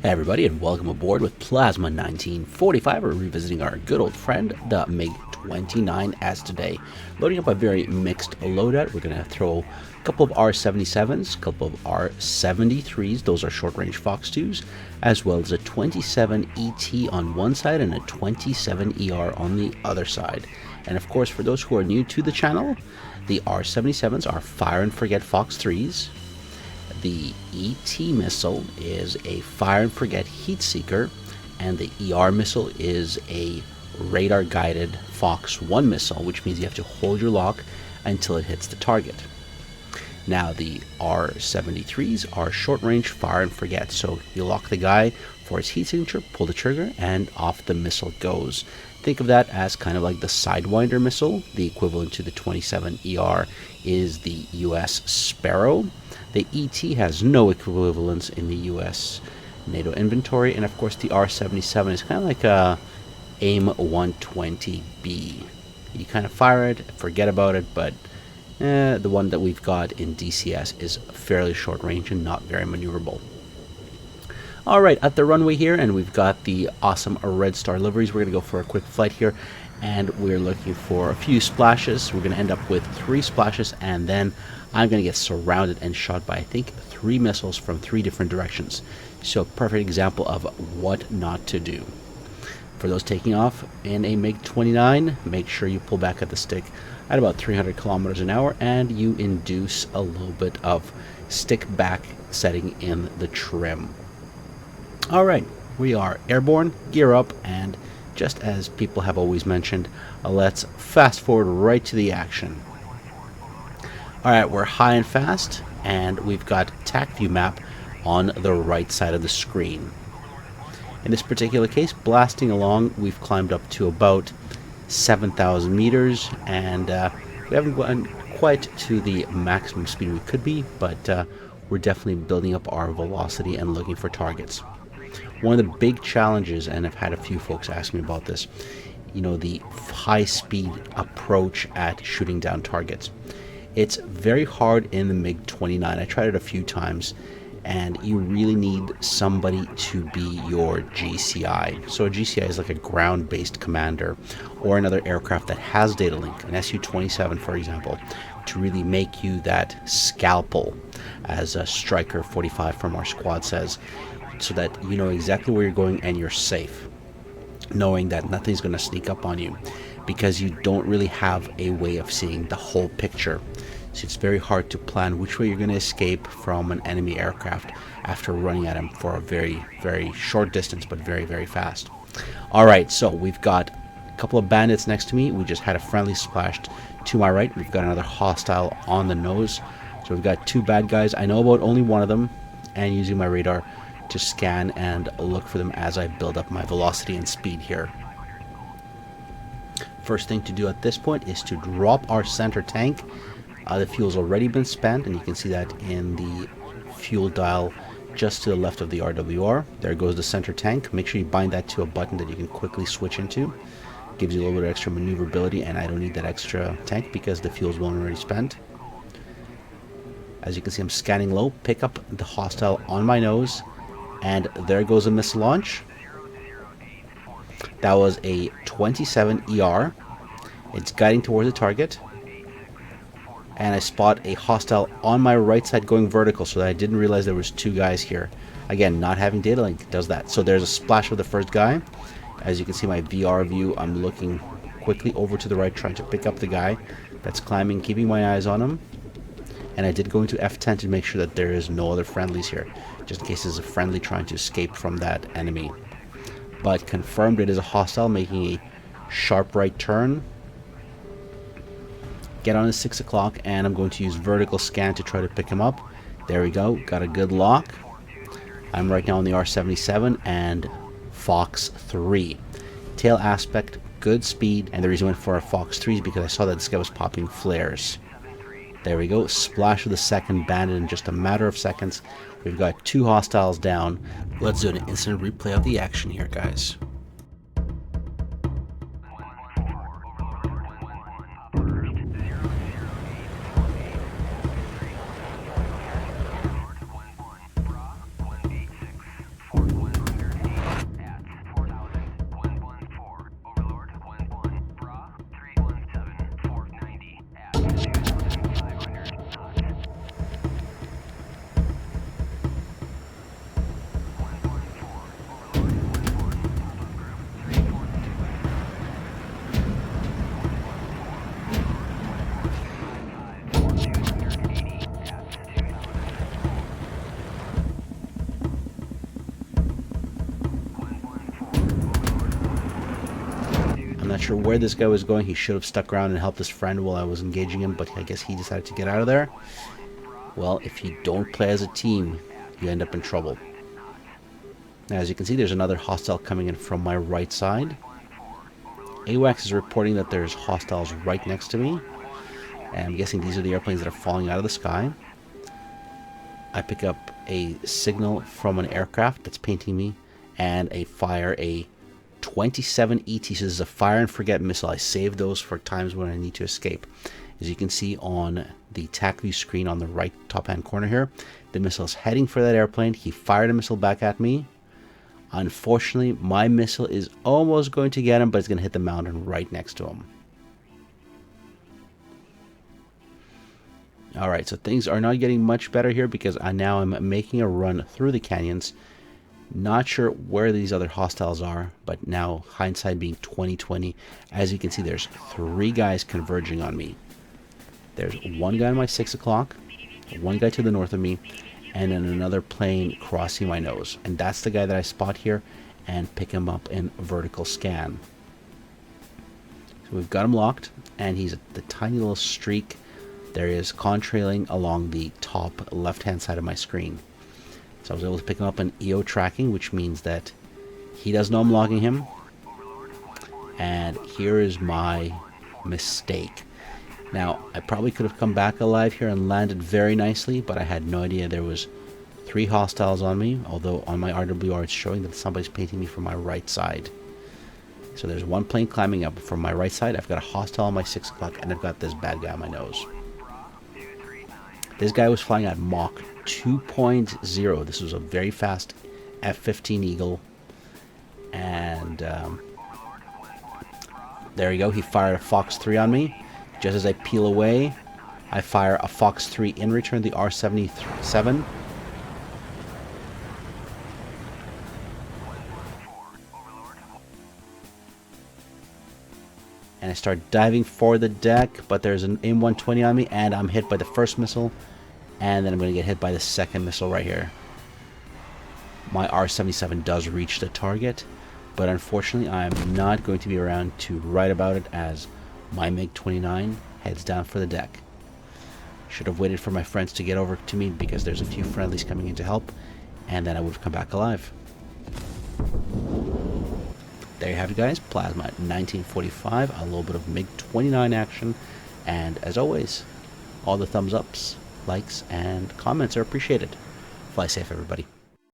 Hey everybody, and welcome aboard with Plasma 1945. We're revisiting our good old friend, the Mig-29 S today. Loading up a very mixed loadout. We're going to throw a couple of R-77s, a couple of R-73s, those are short-range Fox 2s, as well as a 27 ET on one side and a 27 ER on the other side. And of course, for those who are new to the channel, the R-77s are fire and forget Fox 3s. The ET missile is a fire and forget heat seeker, and the ER missile is a radar guided Fox 1 missile, which means you have to hold your lock until it hits the target. Now the R-73s are short range fire and forget, so you lock the guy for his heat signature, pull the trigger, and off the missile goes. Think of that as kind of like the Sidewinder missile. The equivalent to the 27 ER is the US Sparrow. The ET has no equivalence in the US NATO inventory, and of course the R-77 is kind of like a AIM 120B. You kind of fire it, forget about it, but the one that we've got in DCS is fairly short range and not very maneuverable. Alright, at the runway here, and we've got the awesome Red Star liveries. We're going to go for a quick flight here, and we're looking for a few splashes. We're going to end up with 3 splashes, and then I'm going to get surrounded and shot by, I think, 3 missiles from 3 different directions. So, perfect example of what not to do. For those taking off in a Mig-29, make sure you pull back at the stick at about 300 kilometers an hour, and you induce a little bit of stick back setting in the trim. Alright, we are airborne, gear up, and just as people have always mentioned, let's fast forward right to the action. Alright, we're high and fast, and we've got TAC view map on the right side of the screen. In this particular case, blasting along, we've climbed up to about 7,000 meters, and we haven't gone quite to the maximum speed we could be, but we're definitely building up our velocity and looking for targets. One of the big challenges, and I've had a few folks ask me about this, you know, the high-speed approach at shooting down targets. It's very hard in the Mig-29. I tried it a few times, and you really need somebody to be your GCI. So a GCI is like a ground-based commander, or another aircraft that has data link, an Su-27 for example, to really make you that scalpel, as a Striker 45 from our squad says, so that you know exactly where you're going and you're safe, knowing that nothing's going to sneak up on you, because you don't really have a way of seeing the whole picture. So it's very hard to plan which way you're going to escape from an enemy aircraft after running at him for a very, very short distance, but very, very fast. Alright, so we've got a couple of bandits next to me. We just had a friendly splashed to my right. We've got another hostile on the nose. So we've got 2 bad guys. I know about only one of them, and using my radar to scan and look for them as I build up my velocity and speed here. First thing to do at this point is to drop our center tank. The fuel's already been spent, and you can see that in the fuel dial just to the left of the RWR. There goes the center tank. Make sure you bind that to a button that you can quickly switch into. Gives you a little bit of extra maneuverability, and I don't need that extra tank because the fuel's already spent. As you can see, I'm scanning low, pick up the hostile on my nose, and there goes a missile launch. That was a 27 ER. It's guiding towards the target, and I spot a hostile on my right side going vertical, so that I didn't realize there was 2 guys here. Again, not having data link does that. So there's a splash of the first guy. As you can see, my VR view, I'm looking quickly over to the right, trying to pick up the guy that's climbing, keeping my eyes on him. And I did go into F10 to make sure that there is no other friendlies here, just in case there's a friendly trying to escape from that enemy. But confirmed it is a hostile making a sharp right turn. Get on at 6 o'clock, and I'm going to use vertical scan to try to pick him up. There we go, got a good lock. I'm right now on the R-77 and Fox 3. Tail aspect, good speed, and the reason I went for a Fox 3 is because I saw that this guy was popping flares. There we go, splash of the second bandit in just a matter of seconds. We've got 2 hostiles down. Let's do an instant replay of the action here, guys. not sure where this guy was going. He should have stuck around and helped his friend while I was engaging him, but I guess he decided to get out of there. Well, if you don't play as a team, you end up in trouble. Now, as you can see, there's another hostile coming in from my right side. AWACS is reporting that there's hostiles right next to me. And I'm guessing these are the airplanes that are falling out of the sky. I pick up a signal from an aircraft that's painting me, and fire a 27 ET. So this is a fire and forget missile. I save those for times when I need to escape. As you can see on the TAC view screen on the right top hand corner here, the missile's heading for that airplane. He fired a missile back at me. Unfortunately, my missile is almost going to get him, but it's going to hit the mountain right next to him. Alright, so things are not getting much better here because now I'm making a run through the canyons. Not sure where these other hostiles are, but now hindsight being 20/20, as you can see, there's 3 guys converging on me. There's one guy on my 6 o'clock, one guy to the north of me, and then another plane crossing my nose. And that's the guy that I spot here and pick him up in vertical scan. So we've got him locked, and he's the tiny little streak. There is contrailing along the top left-hand side of my screen. So I was able to pick him up in EO tracking, which means that he doesn't know I'm logging him. And here is my mistake. Now, I probably could have come back alive here and landed very nicely, but I had no idea there was 3 hostiles on me, although on my RWR it's showing that somebody's painting me from my right side. So there's one plane climbing up from my right side. I've got a hostile on my 6 o'clock, and I've got this bad guy on my nose. This guy was flying at Mach 2.0. This was a very fast F-15 Eagle. And there you go. He fired a Fox 3 on me. Just as I peel away, I fire a Fox 3 in return, the R-77. And I start diving for the deck, but there's an AIM-120 on me, and I'm hit by the first missile, and then I'm going to get hit by the second missile right here. My R-77 does reach the target, but unfortunately I'm not going to be around to write about it as my MiG-29 heads down for the deck. Should have waited for my friends to get over to me because there's a few friendlies coming in to help, and then I would have come back alive. There you have it, guys. Plasma 1945, a little bit of MiG-29 action, and as always, all the thumbs ups, likes, and comments are appreciated. Fly safe, everybody.